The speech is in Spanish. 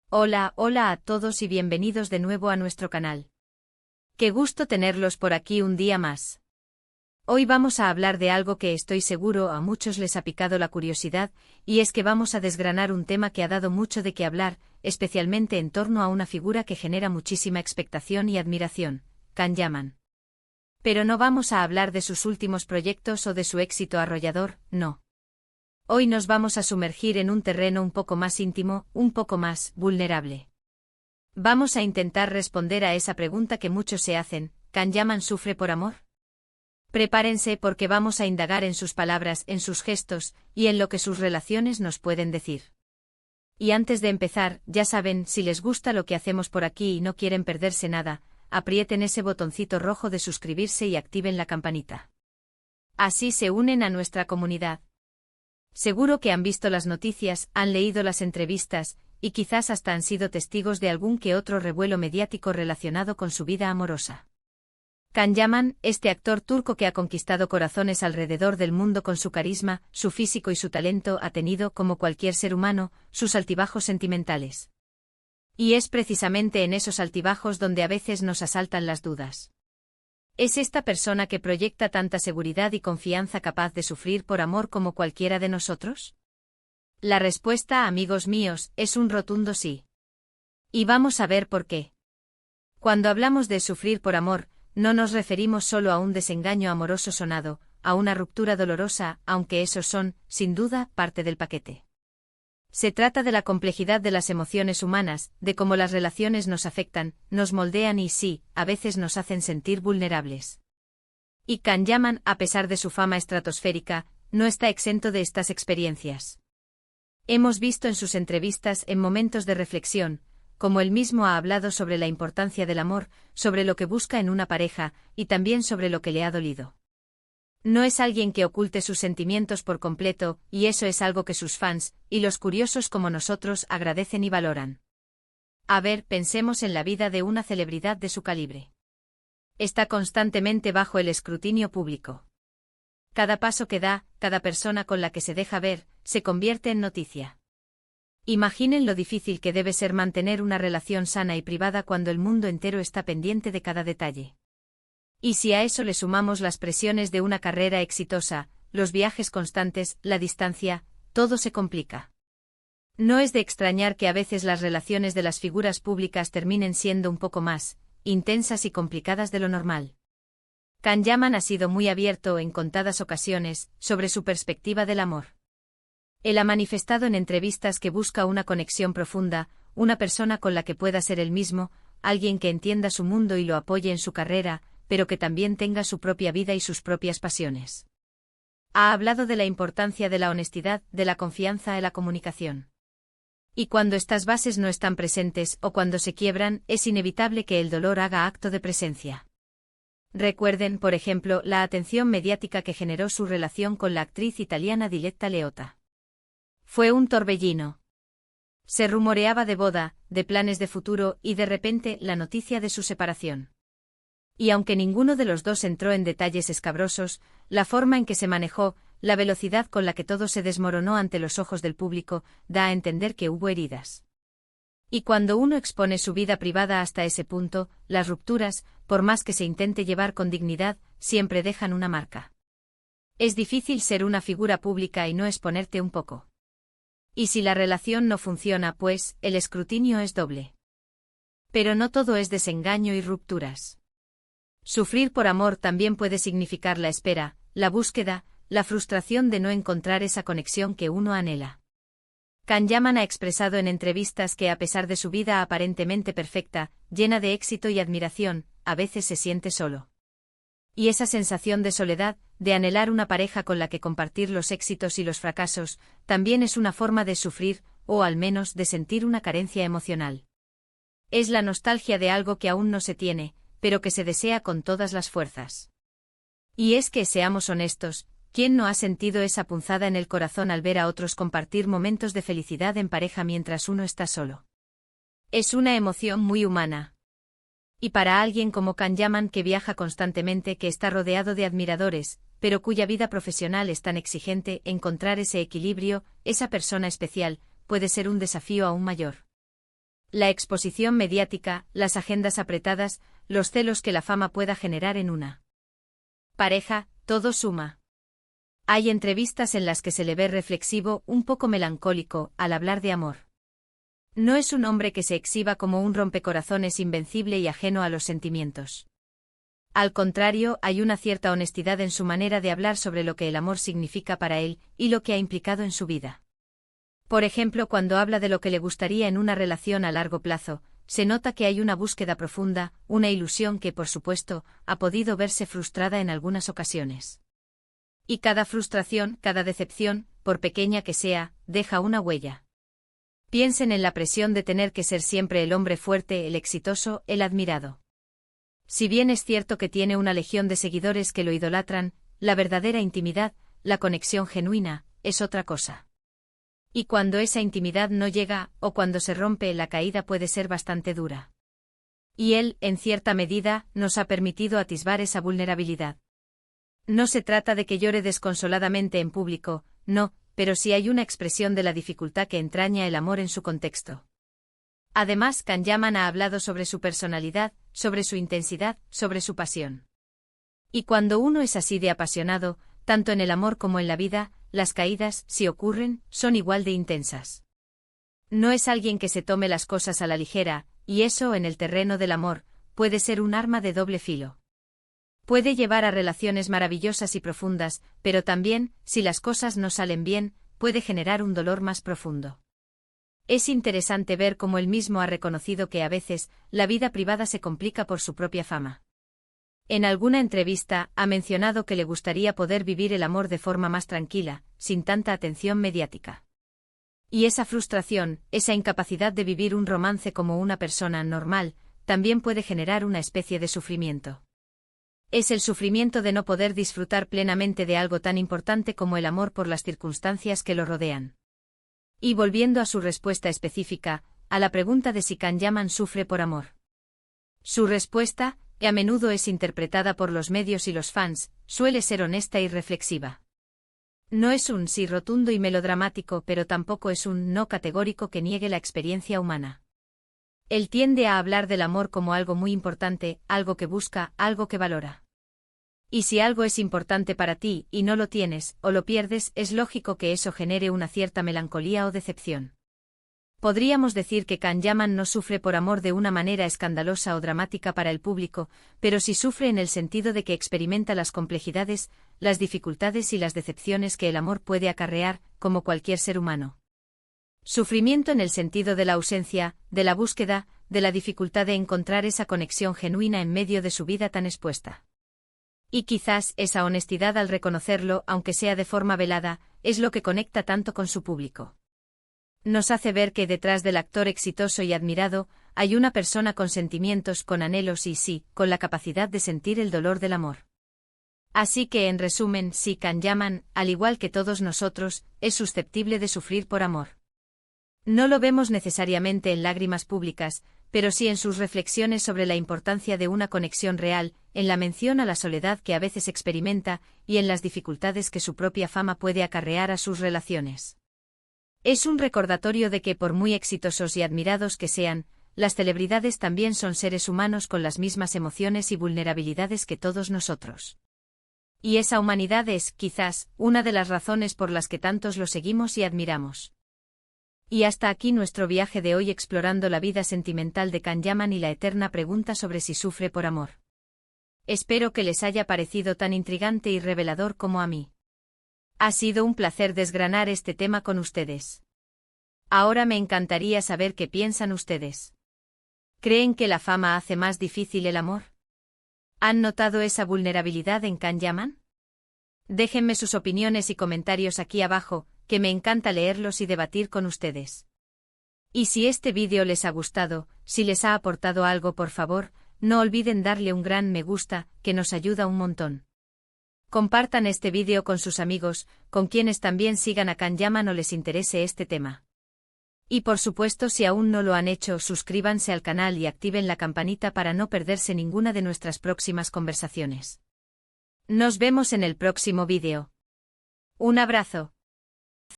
Hola, hola a todos y bienvenidos de nuevo a nuestro canal. Qué gusto tenerlos por aquí un día más. Hoy vamos a hablar de algo que estoy seguro a muchos les ha picado la curiosidad, y es que vamos a desgranar un tema que ha dado mucho de qué hablar, especialmente en torno a una figura que genera muchísima expectación y admiración, Can Yaman. Pero no vamos a hablar de sus últimos proyectos o de su éxito arrollador, no. Hoy nos vamos a sumergir en un terreno un poco más íntimo, un poco más vulnerable. Vamos a intentar responder a esa pregunta que muchos se hacen: ¿Can Yaman sufre por amor? Prepárense porque vamos a indagar en sus palabras, en sus gestos, y en lo que sus relaciones nos pueden decir. Y antes de empezar, ya saben, si les gusta lo que hacemos por aquí y no quieren perderse nada, aprieten ese botoncito rojo de suscribirse y activen la campanita. Así se unen a nuestra comunidad. Seguro que han visto las noticias, han leído las entrevistas, y quizás hasta han sido testigos de algún que otro revuelo mediático relacionado con su vida amorosa. Can Yaman, este actor turco que ha conquistado corazones alrededor del mundo con su carisma, su físico y su talento, ha tenido, como cualquier ser humano, sus altibajos sentimentales. Y es precisamente en esos altibajos donde a veces nos asaltan las dudas. ¿Es esta persona que proyecta tanta seguridad y confianza capaz de sufrir por amor como cualquiera de nosotros? La respuesta, amigos míos, es un rotundo sí. Y vamos a ver por qué. Cuando hablamos de sufrir por amor, no nos referimos solo a un desengaño amoroso sonado, a una ruptura dolorosa, aunque esos son, sin duda, parte del paquete. Se trata de la complejidad de las emociones humanas, de cómo las relaciones nos afectan, nos moldean y sí, a veces nos hacen sentir vulnerables. Y Can Yaman, a pesar de su fama estratosférica, no está exento de estas experiencias. Hemos visto en sus entrevistas, en momentos de reflexión, como él mismo ha hablado sobre la importancia del amor, sobre lo que busca en una pareja, y también sobre lo que le ha dolido. No es alguien que oculte sus sentimientos por completo, y eso es algo que sus fans, y los curiosos como nosotros, agradecen y valoran. A ver, pensemos en la vida de una celebridad de su calibre. Está constantemente bajo el escrutinio público. Cada paso que da, cada persona con la que se deja ver, se convierte en noticia. Imaginen lo difícil que debe ser mantener una relación sana y privada cuando el mundo entero está pendiente de cada detalle. Y si a eso le sumamos las presiones de una carrera exitosa, los viajes constantes, la distancia, todo se complica. No es de extrañar que a veces las relaciones de las figuras públicas terminen siendo un poco más intensas y complicadas de lo normal. Can Yaman ha sido muy abierto en contadas ocasiones sobre su perspectiva del amor. Él ha manifestado en entrevistas que busca una conexión profunda, una persona con la que pueda ser él mismo, alguien que entienda su mundo y lo apoye en su carrera, pero que también tenga su propia vida y sus propias pasiones. Ha hablado de la importancia de la honestidad, de la confianza en la comunicación. Y cuando estas bases no están presentes o cuando se quiebran, es inevitable que el dolor haga acto de presencia. Recuerden, por ejemplo, la atención mediática que generó su relación con la actriz italiana Diletta Leotta. Fue un torbellino. Se rumoreaba de boda, de planes de futuro y de repente la noticia de su separación. Y aunque ninguno de los dos entró en detalles escabrosos, la forma en que se manejó, la velocidad con la que todo se desmoronó ante los ojos del público, da a entender que hubo heridas. Y cuando uno expone su vida privada hasta ese punto, las rupturas, por más que se intente llevar con dignidad, siempre dejan una marca. Es difícil ser una figura pública y no exponerte un poco. Y si la relación no funciona, pues, el escrutinio es doble. Pero no todo es desengaño y rupturas. Sufrir por amor también puede significar la espera, la búsqueda, la frustración de no encontrar esa conexión que uno anhela. Can Yaman ha expresado en entrevistas que a pesar de su vida aparentemente perfecta, llena de éxito y admiración, a veces se siente solo. Y esa sensación de soledad, de anhelar una pareja con la que compartir los éxitos y los fracasos, también es una forma de sufrir, o al menos de sentir una carencia emocional. Es la nostalgia de algo que aún no se tiene, pero que se desea con todas las fuerzas. Y es que, seamos honestos, ¿quién no ha sentido esa punzada en el corazón al ver a otros compartir momentos de felicidad en pareja mientras uno está solo? Es una emoción muy humana. Y para alguien como Can Yaman, que viaja constantemente, que está rodeado de admiradores, pero cuya vida profesional es tan exigente, encontrar ese equilibrio, esa persona especial, puede ser un desafío aún mayor. La exposición mediática, las agendas apretadas, los celos que la fama pueda generar en una pareja, todo suma. Hay entrevistas en las que se le ve reflexivo, un poco melancólico, al hablar de amor. No es un hombre que se exhiba como un rompecorazones invencible y ajeno a los sentimientos. Al contrario, hay una cierta honestidad en su manera de hablar sobre lo que el amor significa para él, y lo que ha implicado en su vida. Por ejemplo, cuando habla de lo que le gustaría en una relación a largo plazo, se nota que hay una búsqueda profunda, una ilusión que, por supuesto, ha podido verse frustrada en algunas ocasiones. Y cada frustración, cada decepción, por pequeña que sea, deja una huella. Piensen en la presión de tener que ser siempre el hombre fuerte, el exitoso, el admirado. Si bien es cierto que tiene una legión de seguidores que lo idolatran, la verdadera intimidad, la conexión genuina, es otra cosa. Y cuando esa intimidad no llega, o cuando se rompe, la caída puede ser bastante dura. Y él, en cierta medida, nos ha permitido atisbar esa vulnerabilidad. No se trata de que llore desconsoladamente en público, no, pero sí hay una expresión de la dificultad que entraña el amor en su contexto. Además, Can Yaman ha hablado sobre su personalidad, sobre su intensidad, sobre su pasión. Y cuando uno es así de apasionado, tanto en el amor como en la vida, las caídas, si ocurren, son igual de intensas. No es alguien que se tome las cosas a la ligera, y eso, en el terreno del amor, puede ser un arma de doble filo. Puede llevar a relaciones maravillosas y profundas, pero también, si las cosas no salen bien, puede generar un dolor más profundo. Es interesante ver cómo él mismo ha reconocido que a veces, la vida privada se complica por su propia fama. En alguna entrevista, ha mencionado que le gustaría poder vivir el amor de forma más tranquila, sin tanta atención mediática. Y esa frustración, esa incapacidad de vivir un romance como una persona normal, también puede generar una especie de sufrimiento. Es el sufrimiento de no poder disfrutar plenamente de algo tan importante como el amor por las circunstancias que lo rodean. Y volviendo a su respuesta específica, a la pregunta de si Can Yaman sufre por amor. Su respuesta, que a menudo es interpretada por los medios y los fans, suele ser honesta y reflexiva. No es un sí rotundo y melodramático, pero tampoco es un no categórico que niegue la experiencia humana. Él tiende a hablar del amor como algo muy importante, algo que busca, algo que valora. Y si algo es importante para ti, y no lo tienes, o lo pierdes, es lógico que eso genere una cierta melancolía o decepción. Podríamos decir que Can Yaman no sufre por amor de una manera escandalosa o dramática para el público, pero sí sufre en el sentido de que experimenta las complejidades, las dificultades y las decepciones que el amor puede acarrear, como cualquier ser humano. Sufrimiento en el sentido de la ausencia, de la búsqueda, de la dificultad de encontrar esa conexión genuina en medio de su vida tan expuesta. Y quizás esa honestidad al reconocerlo, aunque sea de forma velada, es lo que conecta tanto con su público. Nos hace ver que detrás del actor exitoso y admirado, hay una persona con sentimientos, con anhelos y sí, con la capacidad de sentir el dolor del amor. Así que, en resumen, sí, Can Yaman, al igual que todos nosotros, es susceptible de sufrir por amor. No lo vemos necesariamente en lágrimas públicas, pero sí en sus reflexiones sobre la importancia de una conexión real, en la mención a la soledad que a veces experimenta, y en las dificultades que su propia fama puede acarrear a sus relaciones. Es un recordatorio de que, por muy exitosos y admirados que sean, las celebridades también son seres humanos con las mismas emociones y vulnerabilidades que todos nosotros. Y esa humanidad es, quizás, una de las razones por las que tantos lo seguimos y admiramos. Y hasta aquí nuestro viaje de hoy explorando la vida sentimental de Can Yaman y la eterna pregunta sobre si sufre por amor. Espero que les haya parecido tan intrigante y revelador como a mí. Ha sido un placer desgranar este tema con ustedes. Ahora me encantaría saber qué piensan ustedes. ¿Creen que la fama hace más difícil el amor? ¿Han notado esa vulnerabilidad en Can Yaman? Déjenme sus opiniones y comentarios aquí abajo, que me encanta leerlos y debatir con ustedes. Y si este vídeo les ha gustado, si les ha aportado algo, por favor, no olviden darle un gran me gusta, que nos ayuda un montón. Compartan este vídeo con sus amigos, con quienes también sigan a Can Yaman o les interese este tema. Y por supuesto, si aún no lo han hecho, suscríbanse al canal y activen la campanita para no perderse ninguna de nuestras próximas conversaciones. Nos vemos en el próximo vídeo. Un abrazo.